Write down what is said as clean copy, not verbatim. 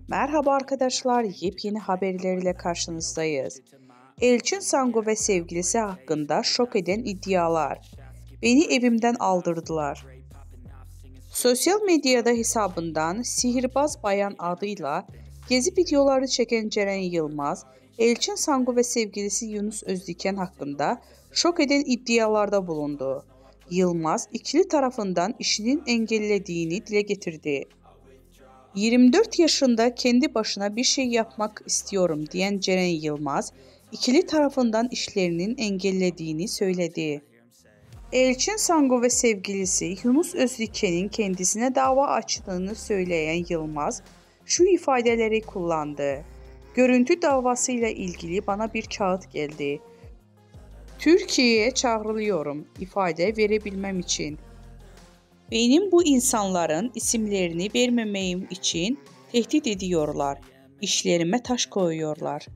Merhaba arkadaşlar, yepyeni haberlerle karşınızdayız. Elçin Sangu ve sevgilisi hakkında şok eden iddialar. Beni evimden aldırdılar. Sosyal medyada hesabından Sihirbaz Bayan adıyla gezi videoları çeken Ceren Yılmaz, Elçin Sangu ve sevgilisi Yunus Özdiken hakkında şok eden iddialarda bulundu. Yılmaz, ikili tarafından işinin engellediğini dile getirdi. 24 yaşında kendi başına bir şey yapmak istiyorum diyen Ceren Yılmaz, ikili tarafından işlerinin engellediğini söyledi. Elçin Sangu ve sevgilisi Yunus Özdiken'in kendisine dava açtığını söyleyen Yılmaz, şu ifadeleri kullandı. Görüntü davasıyla ilgili bana bir kağıt geldi. Türkiye'ye çağrılıyorum ifade verebilmem için. Benim bu insanların isimlerini vermemeyim için tehdit ediyorlar. İşlerime taş koyuyorlar.